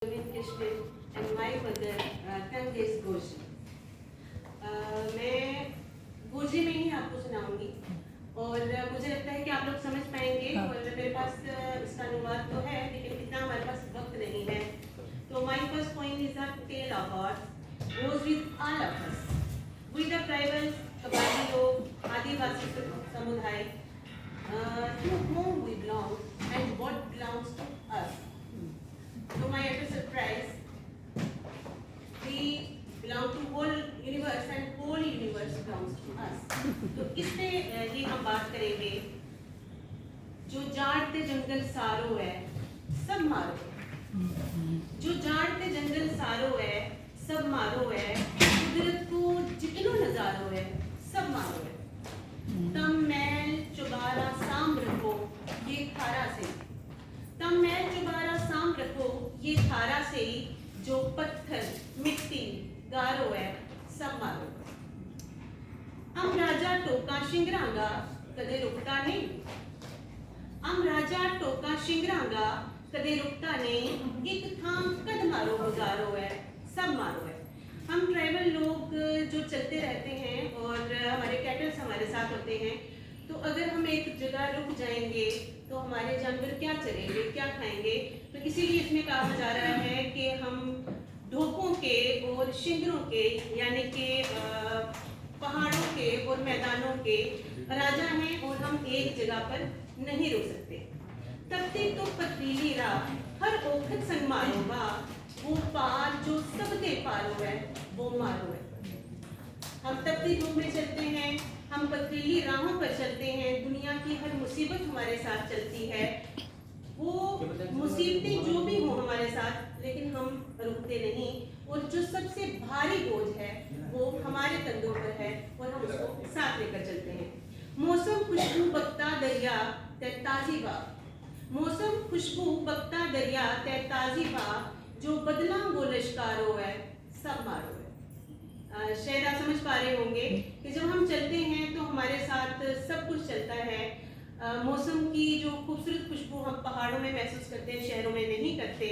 Krishnan and my mother tongue is Goji. मैं goji में ही आपको सुनाऊंगी और मुझे लगता है कि आप लोग समझ पाएंगे और मेरे पास इसका अनुवाद तो है लेकिन इतना हमारे पास वक्त नहीं है. तो my first point is a tale of ours goes with all of us. We the tribals, Kabali लोग, आदिवासी समुदाय to whom we belong and what belongs to us. To my utter surprise, we belong to whole universe and whole universe belongs to us. तो इस पे ये हम बात करेंगे. जो जाड़ते जंगल सारो है सब मारो, जो जाड़ते जंगल सारो है सब मारो है, कुदरत को जितनो नजारो है सब मारो है. तम मैल चुबारा साम रखो ये खारा से, तम मैल चुबारा साम रखो ये थारा से ही, जो पत्थर मिट्टी गारो है सब मारो. हम राजा टोका शिंगरांगा कदे रुकता नहीं, हम राजा टोका शिंगरांगा कदे रुकता नहीं, एक थाम कद मारो गुजारो है सब मारो है. हम ट्राइबल लोग जो चलते रहते हैं और हमारे कैटल्स हमारे साथ होते हैं, तो अगर हम एक जगह रुक जाएंगे तो हमारे जानवर क्या चरेंगे, क्या खाएंगे. तो इसीलिए इसमें कहा जा रहा है कि हम ढोकों के और शिंगरों के यानी कि पहाड़ों के और मैदानों के राजा हैं और हम एक जगह पर नहीं रुक सकते. तपती तो पथरीली राह हर ओखत संग मारो बा, वो पार जो सबके पारो है वो मारो है. हम तपती धूप में चलते हैं, हम पथरीली राहों पर चलते हैं, दुनिया की हर मुसीबत हमारे साथ चलती है. वो मुसीबतें जो भी हो हमारे साथ, लेकिन हम रुकते नहीं. और जो सबसे भारी बोझ है वो हमारे कंधों पर है और हम उसको साथ लेकर चलते हैं. मौसम खुशबू बकता दरिया ते ताजी बा, मौसम खुशबू बकता दरिया ते ताजी बा, जो बदला वो लश्कारो है सब मारो है. शायद आप समझ पा रहे होंगे कि जब हम चलते हैं तो हमारे साथ सब कुछ चलता है. मौसम की जो खूबसूरत खुशबू हम पहाड़ों में महसूस करते हैं, शहरों में नहीं करते.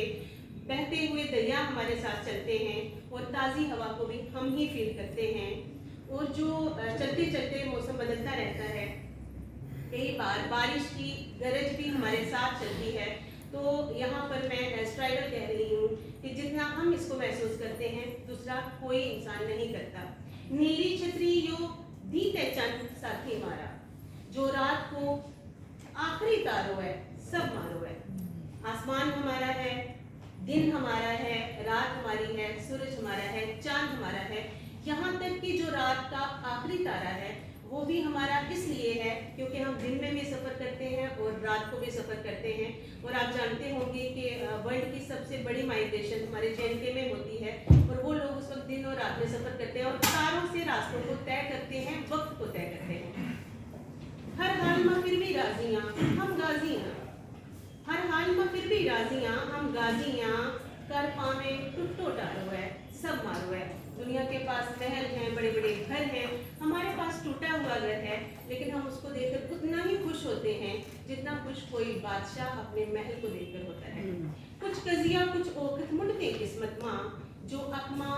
बहते हुए दरिया हमारे साथ चलते हैं और ताज़ी हवा को भी हम ही फील करते हैं. और जो चलते चलते मौसम बदलता रहता है, कई बार बारिश की गरज भी हमारे साथ चलती है. तो यहाँ पर मैं स्ट्राइडल कह रही हूँ कि जितना हम इसको महसूस करते हैं दूसरा कोई इंसान नहीं करता. नीली छतरी यो दी पहचान साथी मारा, जो रात को आखिरी तारो है सब मारो है. आसमान हमारा है, दिन हमारा है, रात हमारी है, सूरज हमारा है, चांद हमारा है. यहाँ तक कि जो रात का आखिरी तारा है वो भी हमारा इसलिए है क्योंकि हम दिन में भी सफ़र करते हैं और रात को भी सफ़र करते हैं. और आप जानते होंगे कि वर्ल्ड की सबसे बड़ी माइग्रेशन हमारे JNK में होती है और वो लोग उस वक्त दिन और रात में सफ़र करते हैं और तारों से रास्तों को तय करते हैं, वक्त को तय करते हैं. हर हाल में फिर भी राजियाँ हम गाजियाँ, हर हाल में फिर भी राजियाँ हम गाजियाँ, कर पावे टुट्टो डालो है सब मारो है. दुनिया के पास महल हैं, बड़े बड़े घर हैं, हमारे पास टूटा हुआ घर है, लेकिन हम उसको देखकर उतना ही खुश होते हैं जितना खुश कोई बादशाह अपने महल को देखकर होता है. कुछ कजिया कुछ ओखत मुड़ते किस्मत माँ, जो अकमा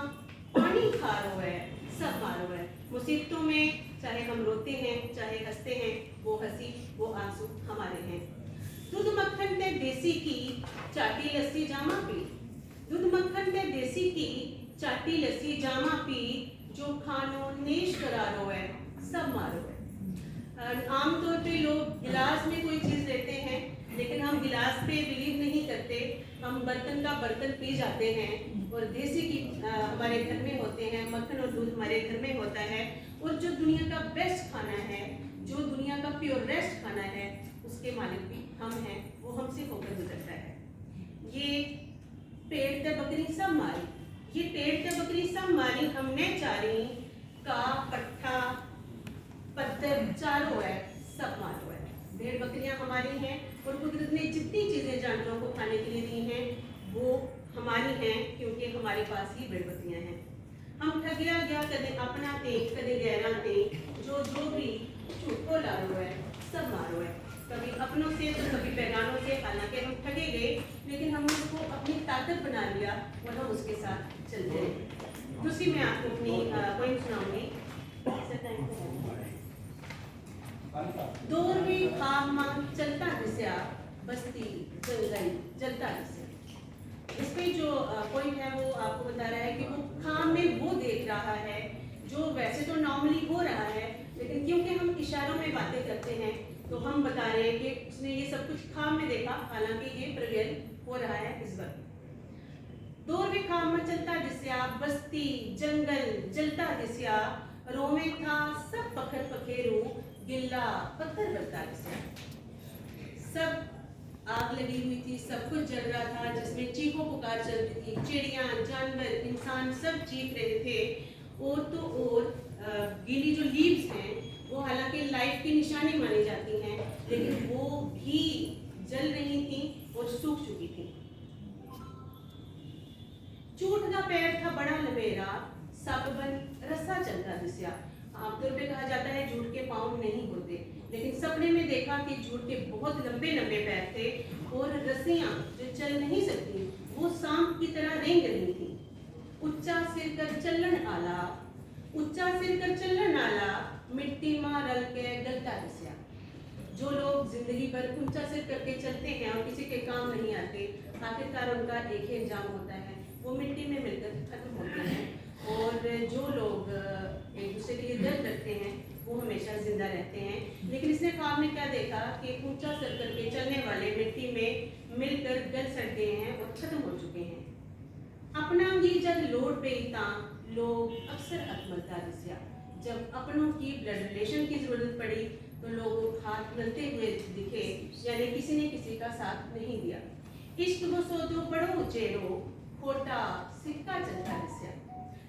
पानी खारो है सब मारो है. मुसीबतों में चाहे हम रोते हैं चाहे हंसते हैं, वो हंसी वो आंसू हमारे हैं. दूध मक्खन ते देसी की चाटी लस्सी जामा पी, दूध मक्खन ते देसी की चाटी लस्सी जामा पी, जो खानो नेश करारो है सब मारो है. आमतौर पे लोग गिलास में कोई चीज़ लेते हैं लेकिन हम गिलास पे बिलीव नहीं करते, हम बर्तन का बर्तन पी जाते हैं. और देसी की हमारे घर में होते हैं, मक्खन और दूध हमारे घर में होता है. और जो दुनिया का बेस्ट खाना है, जो दुनिया का प्योरेस्ट खाना है, उसके मालिक भी हम हैं, वो हमसे होकर गुजरता है. ये पेड़ ते बकरी सब मारी, ये पेड़ ते बकरी सब मारी, हमने चारी का पट्ठा पत्थर चारों है सब मारो है. भेड़ बकरियां हमारी हैं और कुदरत ने जितनी चीज़ें जानवरों को खाने के लिए दी हैं वो हमारी हैं क्योंकि हमारे पास ही भेड़ बकरियां हैं. हम ठगिया गया कदे अपना ते कदे गहरा ते, जो भी झूठो लारो है सब मारो है. कभी अपनों से तो कभी पैगानों से, हालांकि हम ठगे गए लेकिन हमने उसको अपनी ताकत बना लिया और हम उसके साथ चलते हैं। दूसरी मैं आपको अपनी पॉइंट सुनाऊंगी। दौर में खाम मांग चलता दिसया, बस्ती जंगल जलता दिसया। इस पे जो पॉइंट है वो आपको बता रहा है कि वो खाम में वो देख रहा है जो वैसे तो नॉर्मली हो रहा है, लेकिन क्योंकि हम इशारों में बातें करते हैं तो हम बता रहे हैं कि उसने ये सब कुछ खाम में देखा, हालांकि ये प्रवेल हो रहा है इस वक्त। दौर में खाम में चलता दिसया, बस्ती जंगल जलता दिसया, रोमे था सब पखर पखेरू, गिल्ला पत्थर बनता दिसया। सब आग लगी हुई थी, सब कुछ जल रहा था, जिसमें चीखों पुकार चल रही थी, चिड़िया जानवर इंसान सब चीख रहे थे। और तो और गीली जो लीव्स हैं वो हालांकि लाइफ की निशानी मानी जाती हैं, लेकिन वो भी जल रही थी और सूख चुकी थी। चूट का पैर था बड़ा लंबेरा, सब बन रस्सा चलता दिसया। आमतौर पे कहा जाता है झूठ के पाँव नहीं होते, लेकिन सपने में देखा कि झूठ के बहुत लंबे लंबे पैर थे और रस्सियां जो चल नहीं सकती वो सांप की तरह रेंग रही थी। उच्चा सिर कर चलन आला, उच्चा सिर कर चलन आला, मिट्टी मां रल के गलता दिसया। जो लोग जिंदगी भर ऊंचा सिर करके चलते हैं और किसी के काम नहीं आते, आखिरकार उनका एक ही अंजाम होता है, वो मिट्टी में मिलकर खत्म होते हैं। और जो लोग एक दूसरे के लिए दर्द रखते हैं वो हमेशा जिंदा रहते हैं। लेकिन इसने ख्वाब में क्या देखा कि ऊंचा सर करके चलने वाले मिट्टी में मिलकर गल सड़ गए हैं और खत्म हो चुके हैं। अपना ही जब लोड पे इतना लोग अक्सर अकमलता दिसया। जब अपनों की ब्लड रिलेशन की जरूरत पड़ी तो लोग हाथ मिलते हुए दिखे, यानी किसी ने किसी का साथ नहीं दिया। इश्क वो सोचो बड़ो चेहरो, खोटा सिक्का चलता दिसया।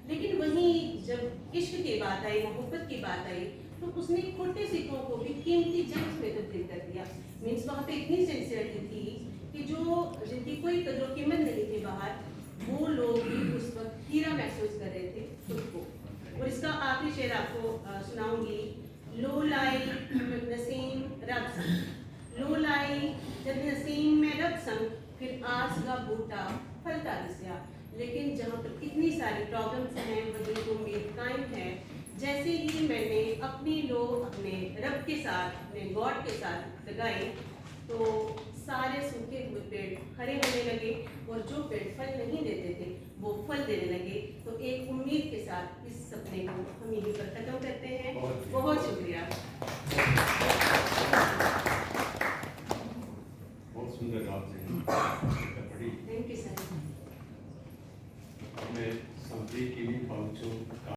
लेकिन वहीं जब इश्क की बात आई, मोहब्बत की बात आई, तो उसने खोटे सिक्कों को भी कीमती जेम्स में तब्दील कर दिया। मीन्स वहाँ पे इतनी सिंसियरिटी थी कि जो जिनकी कोई कदर कीमत नहीं थी बाहर, वो लोग भी उस वक्त हीरा महसूस कर रहे थे खुद को। और इसका आखिरी शेर आपको सुनाऊंगी। लो लाई नसीम रब संग, लो लाई जब नसीम में रब संग, फिर आस का बूटा फलता दिसया। लेकिन जहाँ पर इतनी सारी प्रॉब्लम्स हैं वही उम्मीद कायम है। जैसे ही मैंने अपनी लो अपने रब के साथ, अपने गॉड के साथ लगाई, तो सारे सूखे हुए पेड़ हरे होने लगे और जो पेड़ फल नहीं देते थे वो फल देने लगे। तो एक उम्मीद के साथ इस सपने को हम यहीं पर खत्म करते हैं। बहुत शुक्रिया। बहुत सुंदर आपने पढ़ी। Thank you sir. मैं समझी कि भी पाँचों